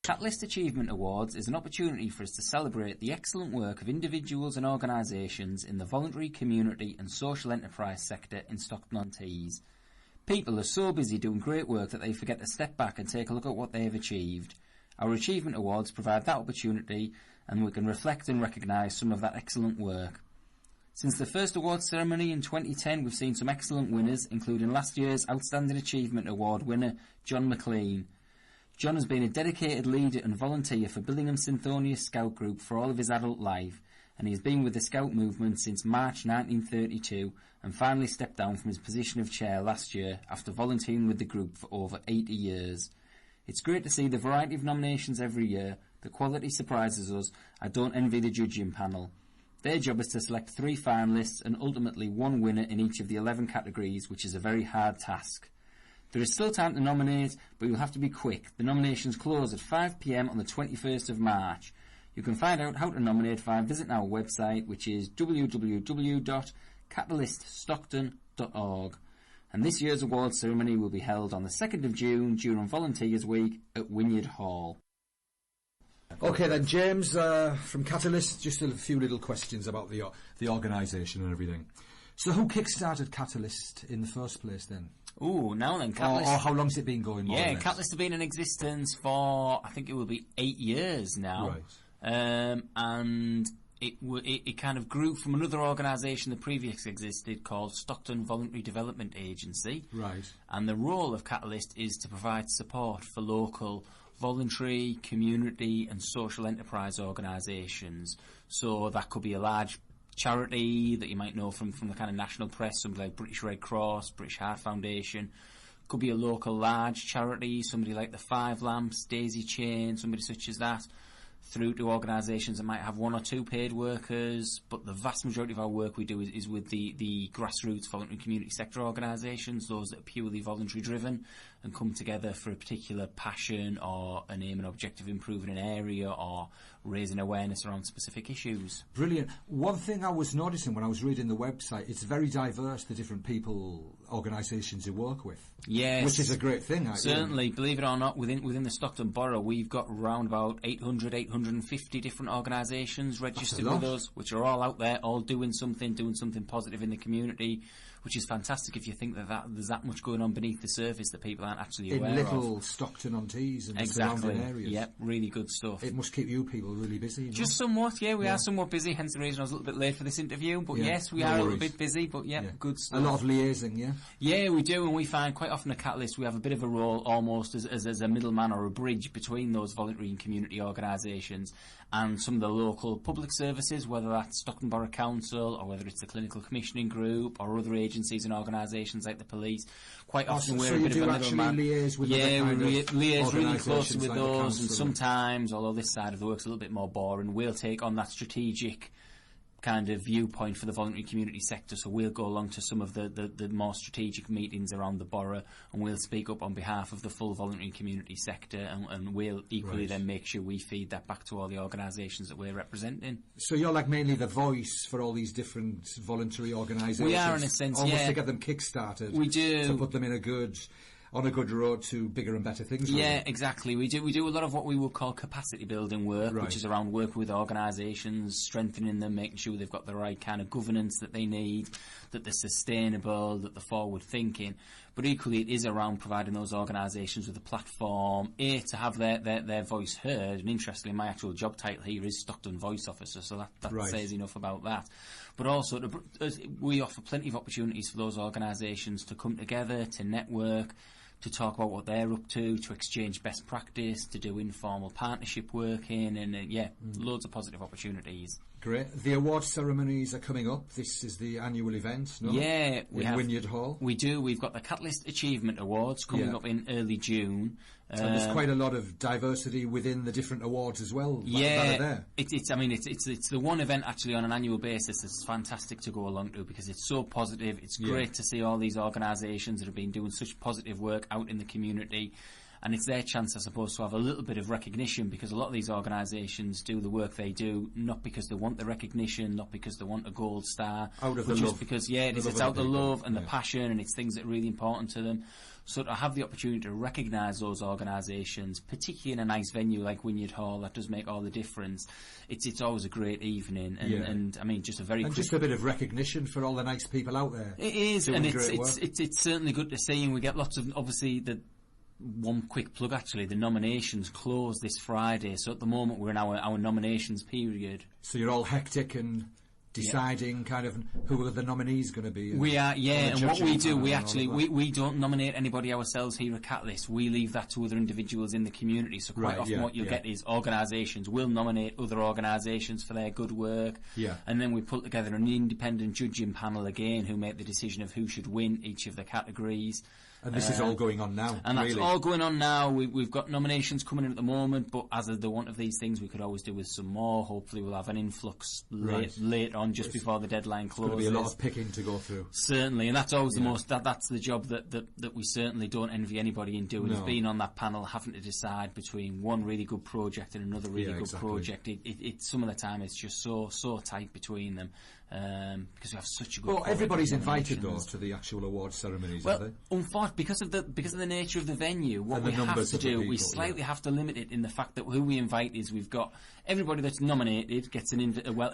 Catalyst Achievement Awards is an opportunity for us to celebrate the excellent work of individuals and organisations in the voluntary, community and social enterprise sector in Stockton-on-Tees. People are so busy doing great work that they forget to step back and take a look at what they have achieved. Our Achievement Awards provide that opportunity, and we can reflect and recognise some of that excellent work. Since the first awards ceremony in 2010, we've seen some excellent winners, including last year's Outstanding Achievement Award winner, John McLean. John has been a dedicated leader and volunteer for Billingham Synthonius Scout Group for all of his adult life, and he has been with the Scout movement since March 1932 and finally stepped down from his position of chair last year after volunteering with the group for over 80 years. It's great to see the variety of nominations every year. The quality surprises us. I don't envy the judging panel. Their job is to select 3 finalists and ultimately 1 winner in each of the 11 categories, which is a very hard task. There is still time to nominate, but you'll have to be quick. The nominations close at 5 p.m. on the 21st of March. You can find out how to nominate by visiting our website, which is www.catalyststockton.org. And this year's awards ceremony will be held on the 2nd of June during Volunteers Week at Wynyard Hall. Okay then, James, from Catalyst, just a few little questions about the organisation and everything. So who kick-started Catalyst in the first place then? Oh, now then, Catalyst... Or how long's it been going? Yeah, Catalyst have been in existence for, I think it will be 8 years now. Right. And it kind of grew from another organisation that previously existed called Stockton Voluntary Development Agency. Right. And the role of Catalyst is to provide support for local voluntary, community and social enterprise organisations. So that could be a large charity that you might know from the kind of national press, somebody like British Red Cross, British Heart Foundation. Could be a local large charity, somebody like the Five Lamps, Daisy Chain, somebody such as that, through to organisations that might have 1 or 2 paid workers, but the vast majority of our work we do is with the grassroots voluntary community sector organisations, those that are purely voluntary driven and come together for a particular passion or an aim and objective of improving an area or raising awareness around specific issues. Brilliant. One thing I was noticing when I was reading the website, it's very diverse, the different people, organisations you work with. Yes. Which is a great thing. Certainly, believe it or not, within the Stockton Borough, we've got around about 850 different organisations registered with us, which are all out there, all doing something positive in the community, which is fantastic if you think that there's that much going on beneath the surface that people aren't actually aware of. In little Stockton-on-Tees and the surrounding areas. Yep, really good stuff. It must keep you people really busy. Just somewhat, yeah, we are somewhat busy, hence the reason I was a little bit late for this interview, but yes, we are a little bit busy, but good stuff. A lot of liaising, yeah? Yeah, we do, and we find quite often at Catalyst we have a bit of a role almost as a middleman or a bridge between those voluntary and community organisations and some of the local public services, whether that's Stockton Borough Council or whether it's the Clinical Commissioning Group or other agencies and organisations like the police. Quite often we're a bit of a middleman. Liaise with we liaise really closely with like those, and sometimes, although this side of the work's a little bit more boring, we'll take on that strategic kind of viewpoint for the voluntary community sector, so we'll go along to some of the more strategic meetings around the borough and we'll speak up on behalf of the full voluntary community sector, and we'll equally then make sure we feed that back to all the organisations that we're representing. So you're like mainly the voice for all these different voluntary organisations? We are, in a sense, almost to get them kick-started. We do. To put them on a good road to bigger and better things. Really. Yeah, exactly. We do a lot of what we would call capacity building work, which is around working with organisations, strengthening them, making sure they've got the right kind of governance that they need, that they're sustainable, that they're forward thinking. But equally it is around providing those organisations with a platform, to have their voice heard, and interestingly my actual job title here is Stockton Voice Officer, so that says enough about that. But also we offer plenty of opportunities for those organisations to come together, to network, to talk about what they're up to exchange best practice, to do informal partnership working, and loads of positive opportunities. Great. The award ceremonies are coming up. This is the annual event, no? Yeah. In Wynyard Hall? We do. We've got the Catalyst Achievement Awards coming up in early June. And there's quite a lot of diversity within the different awards as well that are there. It's the one event actually on an annual basis that's fantastic to go along to because it's so positive. It's great to see all these organisations that have been doing such positive work out in the community. and it's their chance, I suppose, to have a little bit of recognition, because a lot of these organisations do the work they do not because they want the recognition, not because they want a gold star, out of but the just love. because it's out the love and the passion, and it's things that are really important to them. So to have the opportunity to recognise those organisations, particularly in a nice venue like Wynyard Hall, that does make all the difference. It's always a great evening, and I mean, just a very just a bit of recognition for all the nice people out there. It is, and it's certainly good to see, and we get lots of, obviously, one quick plug actually, the nominations close this Friday, so at the moment we're in our nominations period. So you're all hectic and deciding kind of who are the nominees going to be. We are, and what we do, we don't nominate anybody ourselves here at Catalyst. We leave that to other individuals in the community. So quite often what you'll get is organisations will nominate other organisations for their good work, and then we put together an independent judging panel again who make the decision of who should win each of the categories. And this is all going on now. And that's all going on now. We've got nominations coming in at the moment, but as of the one of these things, we could always do with some more. Hopefully we'll have an influx late on, just before the deadline closes. There's going to be a lot of picking to go through. Certainly, and that's always the most, that's the job that we certainly don't envy anybody in doing, is being on that panel, having to decide between one really good project and another really good project. It some of the time it's just so tight between them. Because we have such a good. Well, everybody's invited though to the actual awards ceremonies, are they? Unfortunately, because of the nature of the venue, what we have to do, we slightly have to limit it in the fact that who we invite is, we've got everybody that's nominated gets an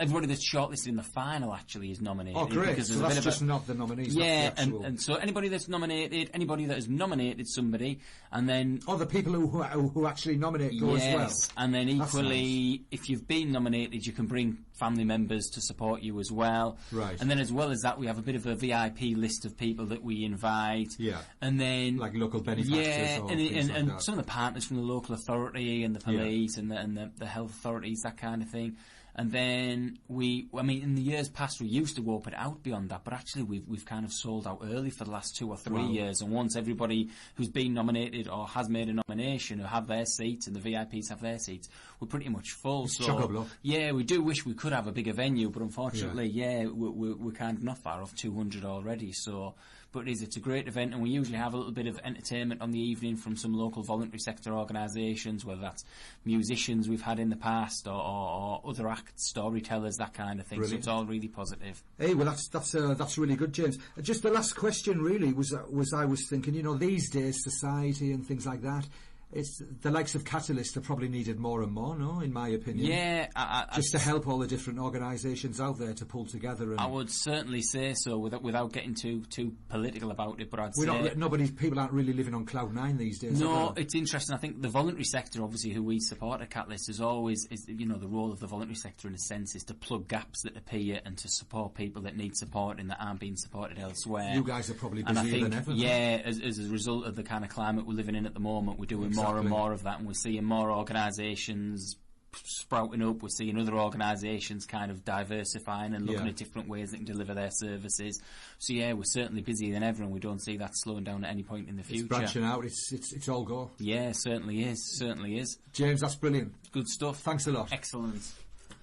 everybody that's shortlisted in the final actually is nominated. Oh, great! So that's just not the nominees. Yeah, and so anybody that's nominated, anybody that has nominated somebody, and then the people who actually nominate go as well. And then equally, if you've been nominated, you can bring family members to support you as well. Right. And then as well as that, we have a bit of a VIP list of people that we invite. Yeah. And then like local benefactors or things like that. Some of the partners from the local authority and the police and the health authorities, that kind of thing. And then in the years past, we used to open it out beyond that, but actually we've kind of sold out early for the last 2 or 3 years. And once everybody who's been nominated or has made a nomination who have their seats and the VIPs have their seats, we're pretty much full. It's chock-a-block. Yeah, we do wish we could have a bigger venue, but unfortunately, we're kind of not far off 200 already. So. But it's a great event, and we usually have a little bit of entertainment on the evening from some local voluntary sector organisations, whether that's musicians we've had in the past or other acts, storytellers, that kind of thing. Brilliant. So it's all really positive. Hey, well, that's really good, James. Just the last question really was I was thinking, these days society and things like that, it's the likes of Catalyst are probably needed more and more, no? In my opinion. Yeah, just to help all the different organisations out there to pull together. And I would certainly say so, without getting too political about it. But I'd say people aren't really living on cloud nine these days. No, it's interesting. I think the voluntary sector, obviously, who we support at Catalyst, is always the role of the voluntary sector in a sense is to plug gaps that appear and to support people that need support and that aren't being supported elsewhere. You guys are probably busier than ever. Yeah, as a result of the kind of climate we're living in at the moment, we're doing more and more of that, and we're seeing more organisations sprouting up. We're seeing other organisations kind of diversifying and looking at different ways they can deliver their services. So we're certainly busier than ever, and we don't see that slowing down at any point in the future. It's branching out. It's all go. Yeah, certainly is. James, that's brilliant. Good stuff. Thanks a lot. Excellent.